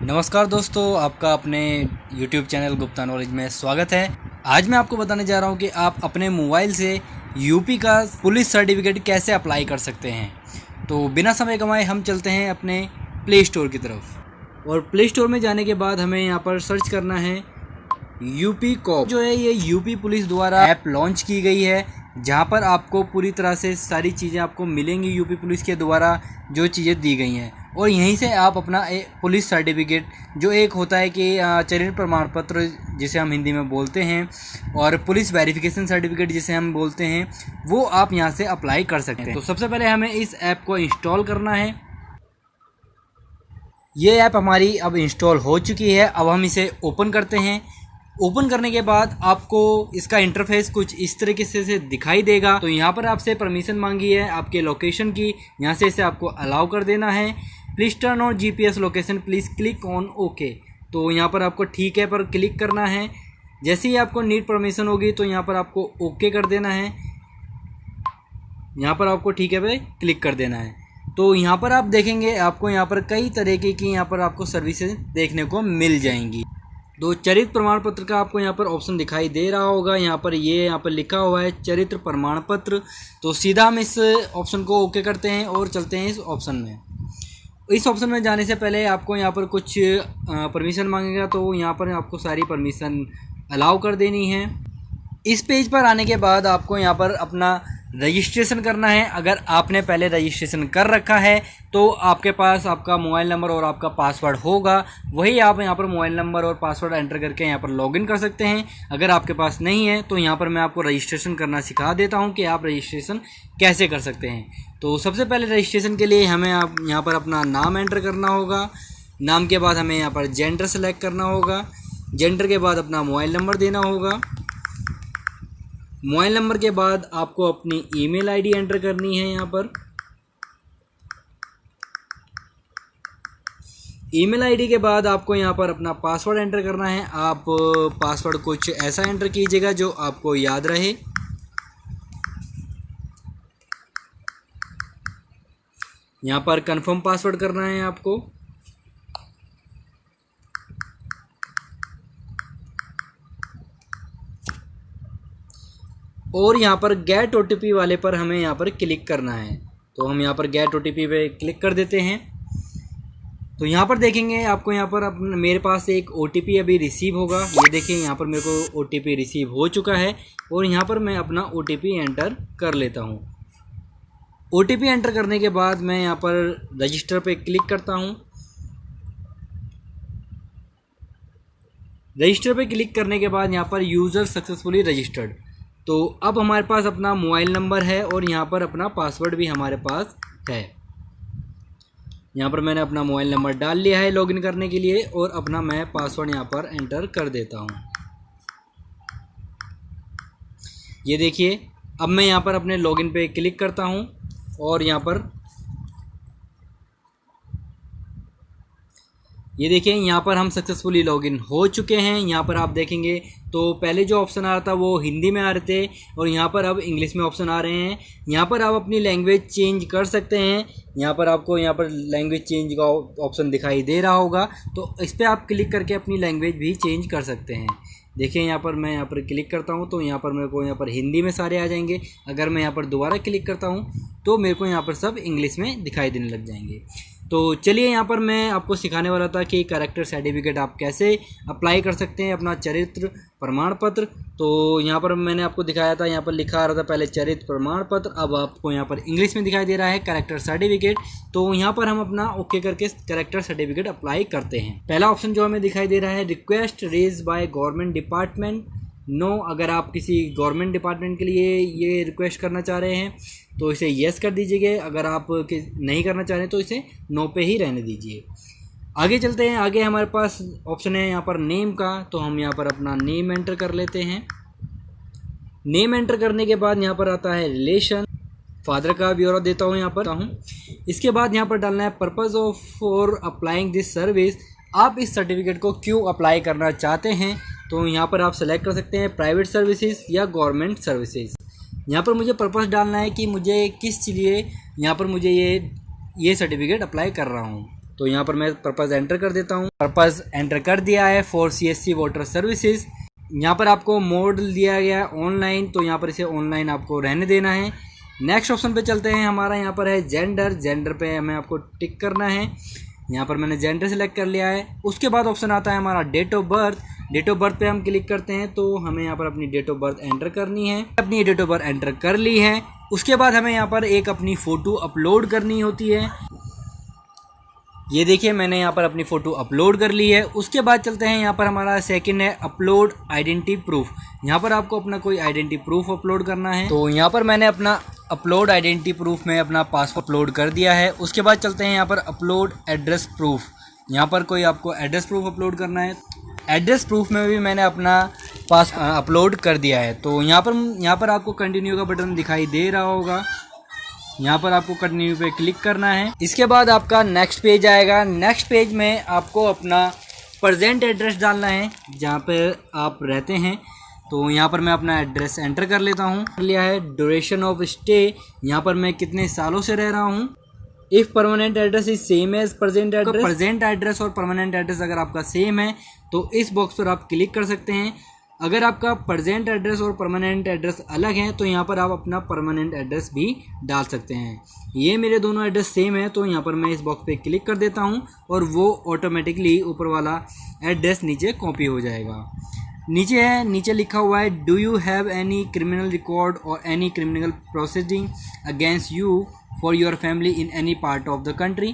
नमस्कार दोस्तों, आपका अपने YouTube चैनल गुप्ता नॉलेज में स्वागत है। आज मैं आपको बताने जा रहा हूं कि आप अपने मोबाइल से यूपी का पुलिस सर्टिफिकेट कैसे अप्लाई कर सकते हैं। तो बिना समय गंवाए हम चलते हैं अपने प्ले स्टोर की तरफ। और प्ले स्टोर में जाने के बाद हमें यहां पर सर्च करना है यूपी कॉप। जो है ये यूपी पुलिस द्वारा ऐप लॉन्च की गई है, जहां पर आपको पूरी तरह से सारी चीज़ें आपको मिलेंगी यूपी पुलिस के द्वारा जो चीज़ें दी गई हैं। और यहीं से आप अपना पुलिस सर्टिफिकेट जो एक होता है कि चरित्र प्रमाण पत्र जिसे हम हिंदी में बोलते हैं, और पुलिस वेरिफिकेशन सर्टिफिकेट जिसे हम बोलते हैं, वो आप यहां से अप्लाई कर सकते हैं। तो सबसे पहले हमें इस ऐप को इंस्टॉल करना है। ये ऐप हमारी अब इंस्टॉल हो चुकी है। अब हम इसे ओपन करते हैं। ओपन करने के बाद आपको इसका इंटरफेस कुछ इस तरीके से दिखाई देगा। तो यहाँ पर आपसे परमिशन मांगी है आपके लोकेशन की, यहाँ से इसे आपको अलाउ कर देना है। Please turn on GPS location, please click on okay. तो यहाँ पर आपको ठीक है पर क्लिक करना है। जैसे ही आपको नीड परमिशन होगी तो यहाँ पर आपको ओके कर देना है। यहाँ पर आपको ठीक है पे क्लिक कर देना है। तो यहाँ पर आप देखेंगे आपको यहाँ पर कई तरीके की यहाँ पर आपको सर्विसेज देखने को मिल जाएंगी। तो चरित्र प्रमाण पत्र का आपको यहाँ पर ऑप्शन दिखाई दे रहा होगा। यहाँ पर लिखा हुआ है चरित्र प्रमाण पत्र। तो सीधा हम इस ऑप्शन को ओके करते हैं और चलते हैं इस ऑप्शन में। इस ऑप्शन में जाने से पहले आपको यहाँ पर कुछ परमिशन मांगेगा, तो यहाँ पर आपको सारी परमिशन अलाउ कर देनी है। इस पेज पर आने के बाद आपको यहाँ पर अपना रजिस्ट्रेशन करना है। अगर आपने पहले रजिस्ट्रेशन कर रखा है तो आपके पास आपका मोबाइल नंबर और आपका पासवर्ड होगा, वही आप यहाँ पर मोबाइल नंबर और पासवर्ड एंटर करके यहाँ पर लॉगिन कर सकते हैं। अगर आपके पास नहीं है तो यहाँ पर मैं आपको रजिस्ट्रेशन करना सिखा देता हूँ कि आप रजिस्ट्रेशन कैसे कर सकते हैं। तो सबसे पहले रजिस्ट्रेशन के लिए हमें आप यहाँ पर अपना नाम एंटर करना होगा। नाम के बाद हमें यहाँ पर जेंडर सेलेक्ट करना होगा। जेंडर के बाद अपना मोबाइल नंबर देना होगा। मोबाइल नंबर के बाद आपको अपनी ईमेल आईडी एंटर करनी है। यहाँ पर ईमेल आईडी के बाद आपको यहाँ पर अपना पासवर्ड एंटर करना है। आप पासवर्ड कुछ ऐसा एंटर कीजिएगा जो आपको याद रहे। यहाँ पर कंफर्म पासवर्ड करना है आपको। और यहाँ पर गेट ओटीपी वाले पर हमें यहाँ पर क्लिक करना है। तो हम यहाँ पर गेट ओटीपी पे क्लिक कर देते हैं। तो यहाँ पर देखेंगे आपको यहाँ पर मेरे पास एक ओटीपी अभी रिसीव होगा। ये देखिए यहाँ पर मेरे को ओटीपी रिसीव हो चुका है और यहाँ पर मैं अपना ओटीपी एंटर कर लेता हूँ। ओटीपी एंटर करने के बाद मैं यहाँ पर रजिस्टर पे क्लिक करता हूँ। रजिस्टर पे क्लिक करने के बाद यहाँ पर यूज़र सक्सेसफुली रजिस्टर्ड। तो अब हमारे पास अपना मोबाइल नंबर है और यहाँ पर अपना पासवर्ड भी हमारे पास है। यहाँ पर मैंने अपना मोबाइल नंबर डाल लिया है लॉगिन करने के लिए और अपना मैं पासवर्ड यहाँ पर एंटर कर देता हूँ। ये देखिए अब मैं यहाँ पर अपने लॉगिन पे क्लिक करता हूँ और यहाँ पर ये देखिए यहाँ पर हम सक्सेसफुली लॉगिन हो चुके हैं। यहाँ पर आप देखेंगे तो पहले जो ऑप्शन आ रहा था वो हिंदी में आ रहे थे और यहाँ पर अब इंग्लिश में ऑप्शन आ रहे हैं। यहाँ पर आप अपनी लैंग्वेज चेंज कर सकते हैं। यहाँ पर आपको यहाँ पर लैंग्वेज चेंज का ऑप्शन दिखाई दे रहा होगा, तो इस पर आप क्लिक करके अपनी लैंग्वेज भी चेंज कर सकते हैं। देखिए यहाँ पर मैं यहाँ पर क्लिक करता हूँ तो यहाँ पर मेरे को यहाँ पर हिंदी में सारे आ जाएंगे। अगर मैं यहाँ पर दोबारा क्लिक करता हूँ तो मेरे को यहाँ पर सब इंग्लिश में दिखाई देने लग जाएंगे। तो चलिए यहाँ पर मैं आपको सिखाने वाला था कि कैरेक्टर सर्टिफिकेट आप कैसे अप्लाई कर सकते हैं अपना चरित्र प्रमाण पत्र। तो यहाँ पर मैंने आपको दिखाया था, यहाँ पर लिखा आ रहा था पहले चरित्र प्रमाण पत्र, अब आपको यहाँ पर इंग्लिश में दिखाई दे रहा है कैरेक्टर सर्टिफिकेट। तो यहाँ पर हम अपना ओके करके कैरेक्टर सर्टिफिकेट अप्लाई करते हैं। पहला ऑप्शन जो हमें दिखाई दे रहा है request raise by government department no. अगर आप किसी गवर्नमेंट डिपार्टमेंट के लिए ये रिक्वेस्ट करना चाह रहे हैं तो इसे येस कर दीजिएगा। अगर आप नहीं करना चाह रहे तो इसे नो पे ही रहने दीजिए। आगे चलते हैं। आगे हमारे पास ऑप्शन है यहाँ पर नेम का, तो हम यहाँ पर अपना नेम एंटर कर लेते हैं। नेम एंटर करने के बाद यहाँ पर आता है रिलेशन, फादर का ब्यौरा देता हूँ यहाँ पर इसके बाद यहाँ पर डालना है purpose of for applying this service. आप इस सर्टिफिकेट को क्यों अप्लाई करना चाहते हैं, तो यहाँ पर आप सेलेक्ट कर सकते हैं प्राइवेट सर्विसेज या गवर्नमेंट सर्विसेज। यहाँ पर मुझे पर्पस डालना है कि मुझे किस लिए यहाँ पर मुझे ये सर्टिफिकेट अप्लाई कर रहा हूँ। तो यहाँ पर मैं पर्पज़ एंटर कर देता हूँ। पर्पज़ एंटर कर दिया है फॉर CSC वाटर सर्विसेज। यहाँ पर आपको मोड दिया गया है ऑनलाइन, तो यहाँ पर इसे ऑनलाइन आपको रहने देना है। नेक्स्ट ऑप्शन पे चलते हैं। हमारा यहाँ पर है जेंडर। जेंडर पे हमें आपको टिक करना है। यहाँ पर मैंने जेंडर सेलेक्ट कर लिया है। उसके बाद ऑप्शन आता है हमारा date of birth. Date of birth पे हम क्लिक करते हैं तो हमें यहाँ पर अपनी डेट ऑफ बर्थ एंटर करनी है। अपनी डेट ऑफ बर्थ एंटर कर ली है। उसके बाद हमें यहाँ पर एक अपनी फ़ोटो अपलोड करनी होती है। ये देखिए मैंने यहाँ पर अपनी फ़ोटो अपलोड कर ली है। उसके बाद चलते हैं यहाँ पर हमारा सेकंड है अपलोड आइडेंटिटी प्रूफ। यहाँ पर आपको अपना कोई आइडेंटिटी प्रूफ अपलोड करना है। तो यहाँ पर मैंने अपना अपलोड आइडेंटिटी प्रूफ में अपना पासपोर्ट अपलोड कर दिया है। उसके बाद चलते हैं यहाँ पर अपलोड एड्रेस प्रूफ। यहाँ पर कोई आपको एड्रेस प्रूफ अपलोड करना है। एड्रेस प्रूफ में भी मैंने अपना पास अपलोड कर दिया है। तो यहाँ पर आपको कंटिन्यू का बटन दिखाई दे रहा होगा। यहाँ पर आपको कंटिन्यू पे क्लिक करना है। इसके बाद आपका नेक्स्ट पेज आएगा। नेक्स्ट पेज में आपको अपना प्रेजेंट एड्रेस डालना है जहाँ पर आप रहते हैं। तो यहाँ पर मैं अपना एड्रेस एंटर कर लेता हूँ। कर लिया है। ड्यूरेशन ऑफ स्टे, यहाँ पर मैं कितने सालों से रह रहा हूँ। If permanent address is same as present address, present address और परमानेंट एड्रेस अगर आपका सेम है तो इस बॉक्स पर आप क्लिक कर सकते हैं। अगर आपका प्रेजेंट एड्रेस और परमानेंट एड्रेस अलग है तो यहाँ पर आप अपना परमानेंट एड्रेस भी डाल सकते हैं। ये मेरे दोनों एड्रेस सेम है तो यहाँ पर मैं इस बॉक्स पे क्लिक कर देता हूँ और वो ऑटोमेटिकली ऊपर वाला एड्रेस नीचे कॉपी हो जाएगा। नीचे है, नीचे लिखा हुआ है do you have any criminal record और any criminal proceeding against you for your family in any part of the country.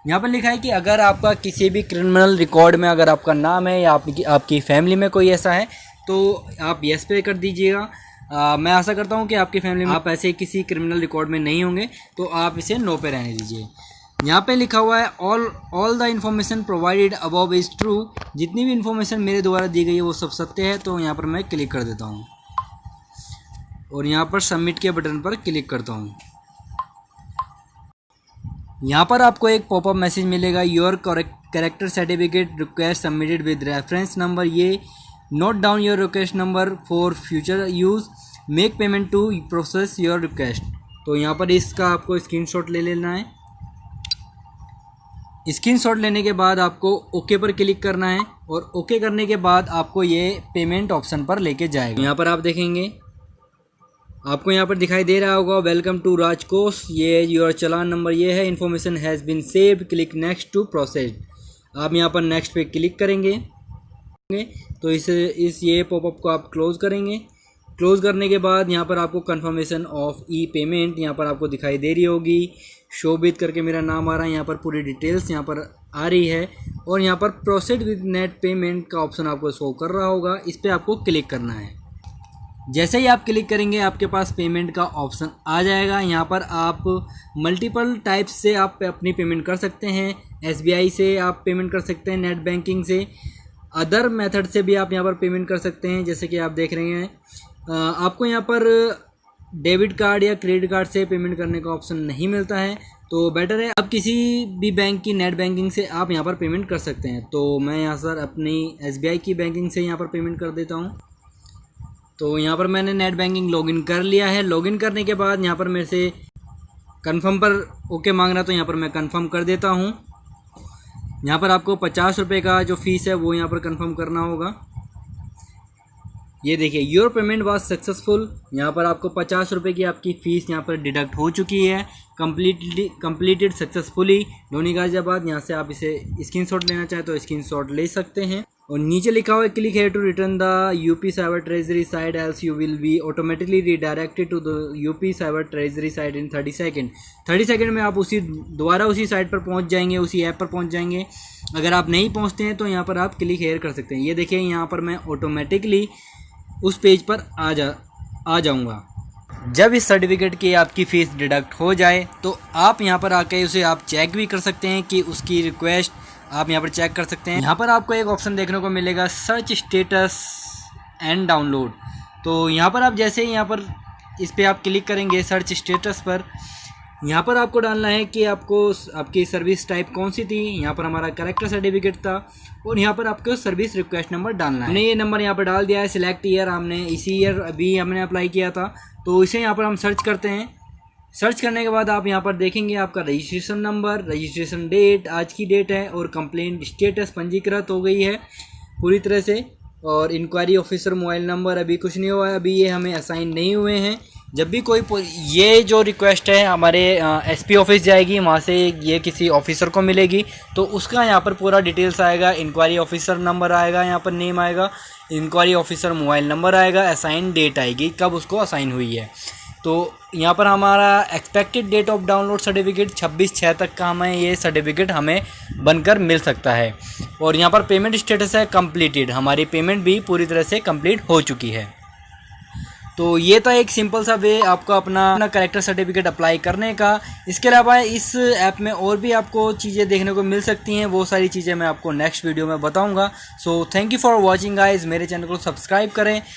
यहाँ पर लिखा है कि अगर आपका किसी भी क्रिमिनल रिकॉर्ड में अगर आपका नाम है या आपकी फैमिली में कोई ऐसा है तो आप येस पे कर दीजिएगा। मैं आशा करता हूँ कि आपकी फैमिली में आप ऐसे किसी क्रिमिनल रिकॉर्ड में नहीं होंगे तो आप इसे नो पे रहने दीजिए। यहाँ पे लिखा हुआ है all the information provided above is true. जितनी भी इन्फॉर्मेशन मेरे द्वारा दी गई है वो सब सत्य है। तो यहाँ पर मैं क्लिक कर देता हूँ और यहाँ पर सबमिट के बटन पर क्लिक करता हूँ। यहाँ पर आपको एक पॉपअप मैसेज मिलेगा, your character certificate request submitted with reference number. ये note down your request number for future use, make payment to process your request. तो यहाँ पर इसका आपको स्क्रीनशॉट ले लेना है। स्क्रीनशॉट लेने के बाद आपको ओके पर क्लिक करना है और ओके करने के बाद आपको ये पेमेंट ऑप्शन पर लेके जाएगा। यहाँ पर आप देखेंगे आपको यहाँ पर दिखाई दे रहा होगा वेलकम टू राजकोष, ये योर चालान नंबर ये है, information has been saved, click next to process. आप यहाँ पर नेक्स्ट पे क्लिक करेंगे तो इस ये पॉपअप को आप क्लोज़ करेंगे। क्लोज़ करने के बाद यहाँ पर आपको कंफर्मेशन ऑफ ई पेमेंट यहाँ पर आपको दिखाई दे रही होगी। शोभित करके मेरा नाम आ रहा है, यहाँ पर पूरी डिटेल्स यहाँ पर आ रही है और यहाँ पर प्रोसीड विद नेट पेमेंट का ऑप्शन आपको शो कर रहा होगा। इस पर आपको क्लिक करना है। जैसे ही आप क्लिक करेंगे आपके पास पेमेंट का ऑप्शन आ जाएगा। यहाँ पर आप मल्टीपल टाइप्स से आप अपनी पेमेंट कर सकते हैं। SBI से आप पेमेंट कर सकते हैं, नेट बैंकिंग से, अदर मेथड से भी आप यहाँ पर पेमेंट कर सकते हैं। जैसे कि आप देख रहे हैं आपको यहाँ पर डेबिट कार्ड या क्रेडिट कार्ड से पेमेंट करने का ऑप्शन नहीं मिलता है, तो बेटर है आप किसी भी बैंक की नेट बैंकिंग से आप यहाँ पर पेमेंट कर सकते हैं। तो मैं यहाँ सर अपनी SBI की बैंकिंग से यहाँ पर पेमेंट कर देता हूँ। तो यहाँ पर मैंने नेट बैंकिंग लॉगिन कर लिया है। लॉगिन करने के बाद यहाँ पर मेरे से कंफर्म पर ओके मांग रहा, तो यहाँ पर मैं कंफर्म कर देता हूँ। यहाँ पर आपको 50 रुपये का जो फीस है वो यहाँ पर कंफर्म करना होगा। ये देखिए योर पेमेंट वाज सक्सेसफुल। यहाँ पर आपको 50 रुपये की आपकी फ़ीस यहाँ पर डिडक्ट हो चुकी है। Completed successfully Loni Ghaziabad. यहाँ से आप इसे स्क्रीनशॉट लेना चाहें तो स्क्रीनशॉट ले सकते हैं। और नीचे लिखा हुआ है click here to return the UP cyber treasury site else you will be automatically redirected to the UP cyber treasury site in 30 second. 30 second में आप दोबारा उसी साइट पर पहुंच जाएंगे, उसी ऐप पर पहुंच जाएंगे। अगर आप नहीं पहुंचते हैं तो यहाँ पर आप क्लिक हेयर कर सकते हैं। ये देखिए यहाँ पर मैं ऑटोमेटिकली उस पेज पर आ जाऊँगा। जब इस सर्टिफिकेट की आपकी फ़ीस डिडक्ट हो जाए तो आप यहाँ पर आके उसे आप चेक भी कर सकते हैं कि उसकी रिक्वेस्ट आप यहाँ पर चेक कर सकते हैं। यहाँ पर आपको एक ऑप्शन देखने को मिलेगा सर्च स्टेटस एंड डाउनलोड। तो यहाँ पर आप जैसे ही यहाँ पर इस पर आप क्लिक करेंगे सर्च स्टेटस पर, यहाँ पर आपको डालना है कि आपकी सर्विस टाइप कौन सी थी। यहाँ पर हमारा कैरेक्टर सर्टिफिकेट था और यहाँ पर आपको सर्विस रिक्वेस्ट नंबर डालना है। हमने ये नंबर यहाँ पर डाल दिया है। सिलेक्ट ईयर हमने इसी ईयर अभी हमने अप्लाई किया था, तो इसे यहाँ पर हम सर्च करते हैं। सर्च करने के बाद आप यहाँ पर देखेंगे आपका रजिस्ट्रेशन नंबर, रजिस्ट्रेशन डेट, आज की डेट है और कंप्लेंट स्टेटस पंजीकृत हो गई है पूरी तरह से। और इंक्वायरी ऑफिसर मोबाइल नंबर अभी कुछ नहीं हुआ है, अभी ये हमें असाइन नहीं हुए हैं। जब भी कोई ये जो रिक्वेस्ट है हमारे एसपी ऑफिस जाएगी, वहाँ से ये किसी ऑफिसर को मिलेगी तो उसका यहाँ पर पूरा डिटेल्स आएगा, इंक्वायरी ऑफिसर नंबर आएगा, यहाँ पर नेम आएगा, इंक्वायरी ऑफिसर मोबाइल नंबर आएगा, असाइन डेट आएगी कब उसको असाइन हुई है। तो यहाँ पर हमारा expected date of download certificate 26/6 तक का हमें ये सर्टिफिकेट हमें बनकर मिल सकता है। और यहाँ पर पेमेंट स्टेटस है कंप्लीटेड, हमारी पेमेंट भी पूरी तरह से कंप्लीट हो चुकी है। तो ये था एक सिंपल सा वे आपको अपना करेक्टर सर्टिफिकेट अप्लाई करने का। इसके अलावा इस ऐप में और भी आपको चीज़ें देखने को मिल सकती हैं, वो सारी चीज़ें मैं आपको नेक्स्ट वीडियो में बताऊंगा। So thank you for watching guys, मेरे चैनल को सब्सक्राइब करें।